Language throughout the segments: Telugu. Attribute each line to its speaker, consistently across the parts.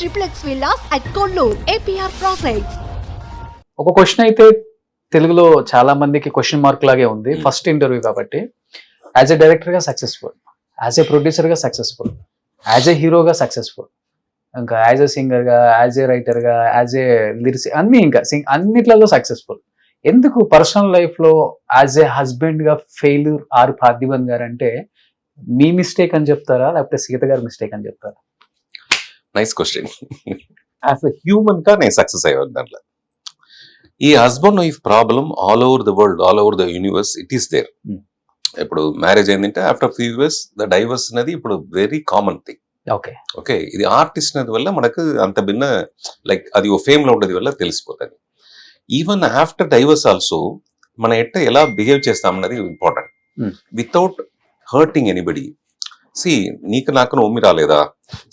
Speaker 1: triplex villas at Kollur, APR Projects.
Speaker 2: ఒక క్వశ్చన్ అయితే తెలుగులో చాలా మందికి క్వశ్చన్ మార్క్ లాగే ఉంది. ఫస్ట్ ఇంటర్వ్యూ కాబట్టి యాజ్ ఎ డైరెక్టర్ గా సక్సెస్ఫుల్, యాజ్ ఎ ప్రొడ్యూసర్ గా సక్సెస్ఫుల్, యాజ్ ఎ హీరోగా సక్సెస్ఫుల్, ఇంకా యాజ్ ఎ సింగర్ గా, యాజ్ ఎ రైటర్ గా, యాజ్ ఎ లిరిక్స్ అన్ని ఇంకా అన్నిట్లలో సక్సెస్ఫుల్. ఎందుకు పర్సనల్ లైఫ్ లో యాజ్ ఎ హస్బెండ్ గా ఫెయిల్యూర్ ఆర్ పార్థిబన్ గారు అంటే మీ మిస్టేక్ అని చెప్తారా, లేకపోతే సీత గారి మిస్టేక్ అని చెప్తారా?
Speaker 3: Nice question. As a human గా నేను సక్సెస్ అయ్యాను దాంట్లో. ఈ husband wife problem all over the world, all over the universe, it is there. ఇప్పుడు మ్యారేజ్ అయిందంటే after few years the divorce అనేది ఇప్పుడు very common thing.
Speaker 2: Okay
Speaker 3: okay, ఇది ఆర్టిస్ట్ అనేది వల్ల మనకు అంత భిన్న, లైక్ అది ఓ ఫేమ్ లో ఉండేది వల్ల తెలిసిపోతుంది. ఈవెన్ ఆఫ్టర్ డైవర్స్ ఆల్సో మనం ఎలా బిహేవ్ చేస్తామన్నది important, without hurting anybody. See నీకు నాకు నోమి రాలేదా,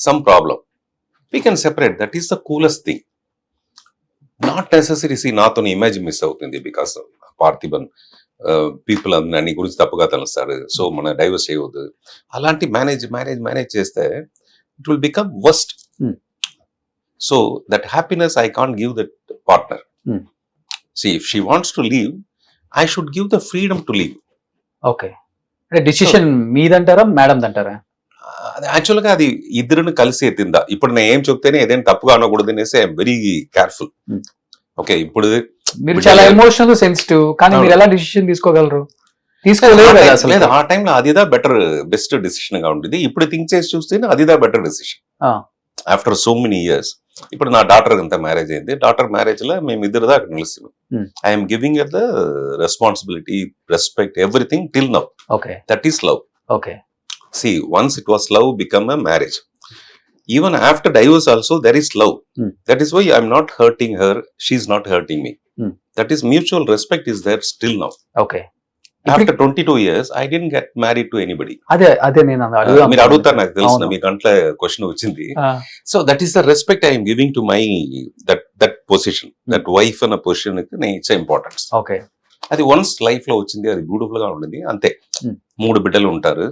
Speaker 3: some problem, we can separate, that is the coolest thing. Not necessary see నాతో ఇమేజ్ మిస్ అవుతుంది బికాస్ పార్థిబన్ పీపుల్ నీ గురించి తప్పుగా తెలుస్తారు, సో మన డైవర్స్ చేయవద్దు. అలాంటి మేనేజ్ చేస్తే it will become worst. So that happiness I can't give that partner. See if she wants to leave, I should give the freedom to leave.
Speaker 2: Okay, అంటే డిసిషన్ మీదంటారా మేడం అంటారా?
Speaker 3: యాక్చువల్గా అది ఇద్దరుని కలిసి ఎత్తిందా. ఇప్పుడు నేను ఏం చెప్తేనే ఏదైనా తప్పుగా అనకూడదు అనేసి ఐఎమ్ వెరీ కేర్ఫుల్. ఓకే, ఇప్పుడు
Speaker 2: మీరు చాలా ఎమోషనల్ సెన్సిటివ్, కానీ మీరు ఎలా డిసిషన్ తీసుకోగలరు? తీసుకోలేదు అసలు.
Speaker 3: లేదు, ఆ టైంలో అదిదా బెస్ట్ డిసిషన్ గా ఉంటుంది. ఇప్పుడు థింక్ చేసి చూస్తే అదిదా better decision after so many years. ఇప్పుడు నా డాటర్ అంతా మ్యారేజ్ అయింది. డాటర్ మ్యారేజ్ లో మేము ఇద్దరు దాకా నిలిచినాం. I'm giving the responsibility, respect, everything till now.
Speaker 2: Okay,
Speaker 3: that is love.
Speaker 2: Okay,
Speaker 3: see once it was love become a marriage. Even after divorce also there is love. That is why I'm not hurting her, she's not hurting me. That is mutual respect is there still now.
Speaker 2: Okay,
Speaker 3: after 22 years I didn't get married to anybody.
Speaker 2: అదే నేను అడుగుదాం.
Speaker 3: మీరు అడుగుతారు, నాకు తెలుసు మీ కంట్లో క్వశ్చన్ వచ్చింది. So that is the respect I am giving to my that position, that wife అన్న పొజిషన్ కి నేను ఇచ్చే ఇంపార్టెన్స్.
Speaker 2: ఓకే,
Speaker 3: అది వన్స్ లైఫ్ లో వచ్చింది, అది బ్యూటిఫుల్ గా ఉంటుంది అంతే. 3 బిడ్డలు ఉంటారు.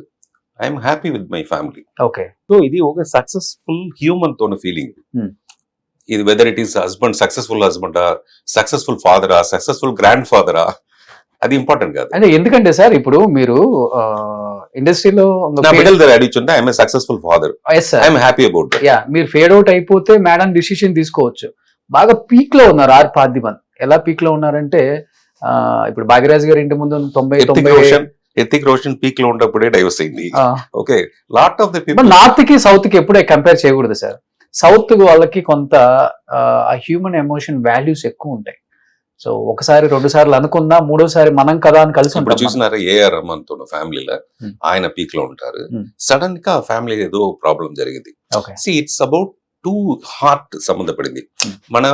Speaker 3: I'm happy with my family.
Speaker 2: Okay,
Speaker 3: so ఇది ఒక సక్సెస్ఫుల్ హ్యూమన్ తోని ఫీలింగ్. ఇది whether it is husband, successful హస్బెండా, సక్సెస్ఫుల్ ఫాదరా, సక్సెస్ఫుల్ గ్రాండ్ ఫాదరా, అది ఇంపార్టెంట్ కాదు.
Speaker 2: అంటే ఎందుకంటే సార్ ఇప్పుడు మీరు ఇండస్ట్రీలో
Speaker 3: మిడిల్ దగ్గర అడిగింటే I'm a successful father, I'm happy about that.
Speaker 2: Yeah, మీరు ఫేడ్ అవుట్ అయిపోతే మేడం డిసిషన్ తీసుకోవచ్చు. బాగా పీక్ లో ఉన్నారు ఆర్ పార్థిబన్. ఎలా పీక్ లో ఉన్నారంటే ఇప్పుడు భాగ్యరాజ్ గారి ఇంటి ముందు 90
Speaker 3: ఎథిక్ రోషన్ పీక్ లో ఉన్నప్పుడే డైవర్స్ అయింది. Okay, lot of the people
Speaker 2: north కి సౌత్ కి ఎప్పుడే కంపేర్ చేయకూడదు సార్. సౌత్ వాళ్ళకి కొంత హ్యూమన్ ఎమోషన్ వాల్యూస్ ఎక్కువ ఉంటాయి. సో ఒకసారి 2 సార్లు అనుకున్నా, 3వసారి మనం కదా అని కలిసి
Speaker 3: ఇప్పుడు చూసినారా ఏఆర్ రహమాన్ తో ఫ్యామిలీలో ఆయన పీక్ లో ఉంటారు. సడన్ గా ఫ్యామిలీ ఏదో ప్రాబ్లం జరిగింది. సి ఇట్స్ అబౌట్ 2 హార్ట్ సంబంధపడింది. మన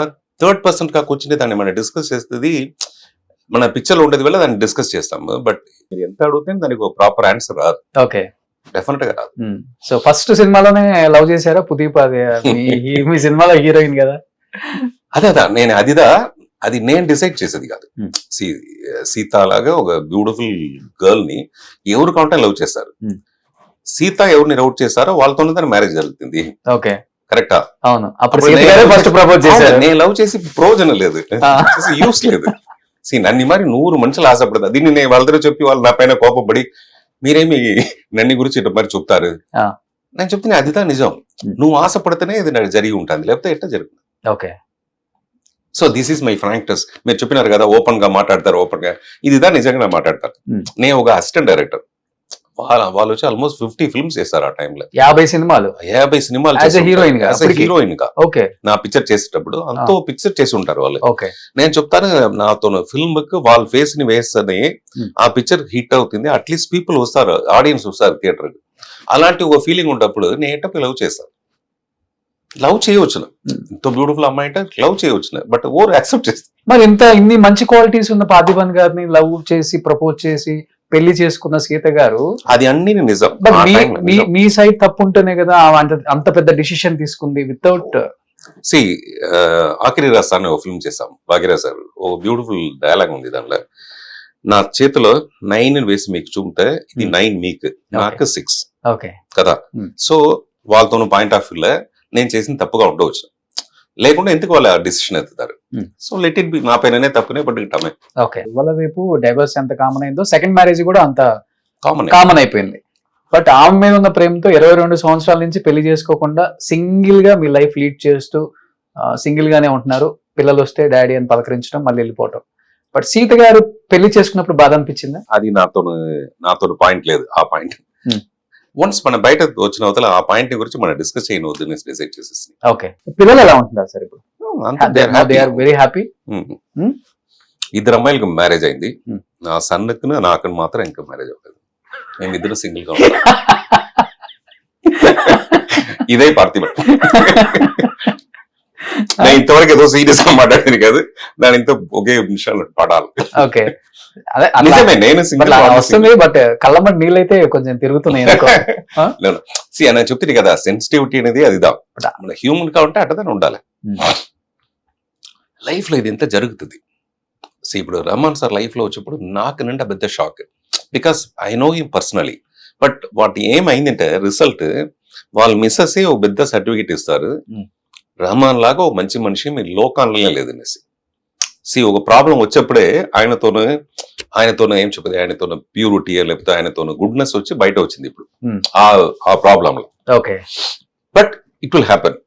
Speaker 3: థర్డ్ పర్సన్ గా కూర్చుని దాన్ని మనం డిస్కస్ చేస్తుంది, మన పిక్చర్ లో ఉండేది వల్ల దాన్ని డిస్కస్ చేస్తాము. బట్ మీరు ఎంత అడిగితే దానికి ఒక ప్రాపర్ ఆన్సర్ రాదు.
Speaker 2: ఓకే,
Speaker 3: డెఫినెట్ గా రాదు.
Speaker 2: సో ఫస్ట్ సినిమాలోనే లవ్ చేశారా పుదీప్? మీ సినిమాలో హీరోయిన్ కదా.
Speaker 3: అదే నేను అది నేను డిసైడ్ చేసేది కాదు. సీత లాగా ఒక బ్యూటిఫుల్ గర్ల్ ని ఎవరు కావాలంటే లవ్ చేస్తారు. సీత ఎవరిని లవ్ చేస్తారో వాళ్ళతోనే దాని మ్యారేజ్ జరుగుతుంది.
Speaker 2: ఓకే,
Speaker 3: కరెక్టా?
Speaker 2: అవును. అప్పుడు ఫస్ట్ ప్రపోజ్ చేశారు.
Speaker 3: నేను లవ్ చేసి ప్రయోజనం లేదు, యూస్ లేదు. నన్ను మరి 100 మనుషులు ఆశపడతా. దీన్ని నేను వాళ్ళ దగ్గర చెప్పి వాళ్ళు నా పైన కోపపడి మీరేమి నన్ను గురించి ఇట్లా మరి చెప్తారు. నేను చెప్తున్నా అదిదా నిజం. నువ్వు ఆశపడితేనే ఇది నాకు జరిగి ఉంటుంది, లేకపోతే ఎట్లా జరుగుతుంది.
Speaker 2: Okay,
Speaker 3: so this is my frankness. మీరు చెప్పినారు కదా ఓపెన్ గా మాట్లాడతారు, ఓపెన్ గా, ఇదిదా నిజంగా మాట్లాడతారు. నేను ఒక అసిస్టెంట్ డైరెక్టర్, వాళ్ళు వచ్చి ఆల్మోస్ట్ 50 ఫిల్మ్స్ చేస్తారు. ఆ టైంలో
Speaker 2: 50 సినిమాలు
Speaker 3: హీరోయిన్ గా నా పిక్చర్ చేసేటప్పుడు అంతో పిక్చర్ చేసి ఉంటారు వాళ్ళు. నేను చెప్తాను నాతో ఫిల్మ్ కి వాళ్ళ ఫేస్ ని వేస్తేనే ఆ పిక్చర్ హిట్ అవుతుంది. అట్లీస్ట్ పీపుల్ వస్తారు, ఆడియన్స్ వస్తారు థియేటర్. అలాంటి ఒక ఫీలింగ్ ఉన్నప్పుడు నేను ఎట్టప్పుడు లవ్ చేస్తాను. లవ్ చేయవచ్చు, ఎంతో బ్యూటిఫుల్ అమ్మాయి అంటే లవ్ చేయవచ్చు, బట్ ఓవర్ యాక్సెప్ట్ చేస్తాను.
Speaker 2: మరి ఇన్ని మంచి క్వాలిటీస్ ఉన్న పార్థిబన్ గారిని లవ్ చేసి ప్రపోజ్ చేసి పెళ్లి చేసుకున్న సీత గారు,
Speaker 3: అది అన్ని నిజం.
Speaker 2: మీ సైడ్ తప్పు ఉంటేనే కదా అంత పెద్ద డిసిషన్ తీసుకుంది వితౌట్.
Speaker 3: ఆఖరి రాస్తాను ఒక ఫిల్మ్ చేసాం భాగ్యరాజ్ సార్, ఓ బ్యూటిఫుల్ డైలాగ్ ఉంది దాంట్లో. నా చేతిలో 9 వేసి మీకు చూపితే ఇది 9 మీకు, నాకు 6
Speaker 2: ఓకే
Speaker 3: కదా. సో వాళ్ళతో పాయింట్ ఆఫ్ వ్యూ లో నేను చేసిన తప్పుగా ఉండవచ్చు, లేకుండా ఎందుకు వాళ్ళ డిసిషన్ ఎత్తుతారు. సో లెట్ ఇట్ బి, నా పైననే తప్పునే పట్టుకుంటామే.
Speaker 2: ఓకే, ఇవాళ రేపు డైవర్స్ ఎంత కామన్ అయిందో సెకండ్ మ్యారేజ్ కూడా అంత
Speaker 3: కామన్.
Speaker 2: కామన్ అయిపోయింది. బట్ ఆమె మీద ఉన్న ప్రేమతో 22 సంవత్సరాల నుంచి పెళ్లి చేసుకోకుండా సింగిల్ గా మీ లైఫ్ లీడ్ చేస్తూ సింగిల్ గానే ఉంటున్నారు. పిల్లలు వస్తే డాడీ అని పలకరించడం, మళ్ళీ వెళ్ళిపోవటం. బట్ సీత గారు పెళ్లి చేసుకున్నప్పుడు బాధ అనిపించిందా?
Speaker 3: అది నాతో పాయింట్ లేదు. ఆ పాయింట్ వన్స్ మన బయట వచ్చిన అవతల ఆ పాయింట్ గురించి మనం డిస్కస్ చేయవద్దు డిసైడ్ చేసేసి.
Speaker 2: ఓకే, పిల్లలు ఎలా ఉంటున్నారు సార్ ఇప్పుడు? Very happy.
Speaker 3: ఇద్దరు అమ్మాయిలకు మ్యారేజ్ అయింది. నా సన్నుకు నాకు మాత్రం ఇంకా మ్యారేజ్ అవ్వలేదు. మేము ఇద్దరు సింగిల్ గా ఉంటాం. ఇదే పార్థివం. నేను ఇంతవరకు ఏదో సీరియస్ గా మాట్లాడింది కాదు, దాని ఇంత ఒకే నిమిషాలు పడాలి.
Speaker 2: ఓకే,
Speaker 3: నిజమే, నేను సింగిల్
Speaker 2: వస్తుంది. బట్ కళ్ళమ్మటి నీళ్ళైతే కొంచెం తిరుగుతున్నాయి.
Speaker 3: నేను చెప్తుంది కదా, సెన్సిటివిటీ అనేది అది మన హ్యూమన్ గా ఉంటే అట్టదని ఉండాలి. లైఫ్ లో ఇది ఎంత జరుగుతుంది. ఇప్పుడు రహమాన్ సార్ లైఫ్ లో వచ్చినప్పుడు నాకు నిండా పెద్ద shock, because I know him personally. But వాటి ఏమైందంటే రిజల్ట్ వాళ్ళ మిస్సెస్ ఒక పెద్ద సర్టిఫికేట్ ఇస్తారు, రహమాన్ లాగా ఒక మంచి మనిషి మీ లోకాలనే లేదనేసి. ఒక ప్రాబ్లం వచ్చేప్పుడే ఆయనతోనే ఏం చెప్పదు, ఆయనతో ప్యూరిటీ లేకపోతే ఆయనతో గుడ్నెస్ వచ్చి బయట వచ్చింది ఇప్పుడు ఆ ప్రాబ్లం లో.
Speaker 2: Okay,
Speaker 3: but it will happen.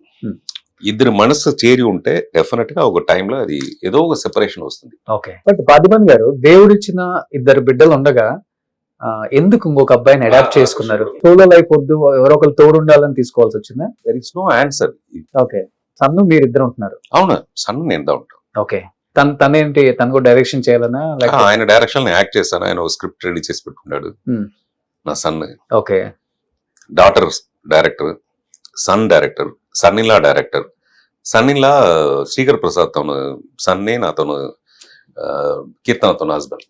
Speaker 3: ఇద్దరు మనసు చేరి ఉంటే డెఫినెట్ గా ఒక టైంలో అది ఏదో ఒక సెపరేషన్ వస్తుంది.
Speaker 2: ఓకే, బట్ పార్థిబన్ గారు దేవుడిచ్చిన ఇద్దరు బిడ్డలు ఉండగా ఎందుకు ఇంకొక అబ్బాయిని అడాప్ట్ చేసుకున్నారు? సోలో లైఫ్ వద్దు, ఎవరో ఒకరు తోడు ఉండాలని తీసుకోవాల్సి వచ్చిందా?
Speaker 3: There is no answer.
Speaker 2: Okay, సన్ను మీరిద్దరు ఉంటున్నారు.
Speaker 3: అవును, సన్ను నేను దా ఉంటాను.
Speaker 2: ఓకే, తనేంటి, తను కూడా డైరెక్షన్ చేయాలనా?
Speaker 3: ఆయన డైరెక్షన్ యాక్ట్ చేస్తాను. ఆయన స్క్రిప్ట్ రెడీ చేసి పెట్టుకున్నాడు. నా son.
Speaker 2: Okay,
Speaker 3: daughter director, son director, son in law director. Son in law Srikar Prasad తోను సన్నే, నాతోను కీర్తనతో హస్బెండ్.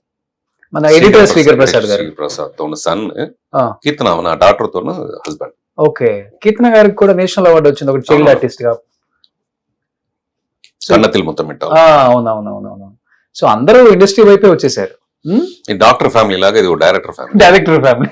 Speaker 2: మన ఎడిటర్ శ్రీకర్ ప్రసాద్ గారు.
Speaker 3: ప్రసాద్ తోను సన్, కీర్తన నా డాటర్ తోను హస్బెండ్.
Speaker 2: ఓకే, కీర్తన గారికి కూడా నేషనల్ అవార్డు వచ్చింది ఒక చైల్డ్ ఆర్టిస్ట్ గా.
Speaker 3: కన్నతిల్ మొత్తం
Speaker 2: అవునవునవునవును. సో అందరూ ఇండస్ట్రీ వైపే వచ్చేసారు.
Speaker 3: డాక్టర్ ఫ్యామిలీ లాగా ఇది డైరెక్టర్ ఫ్యామిలీ.
Speaker 2: Director family.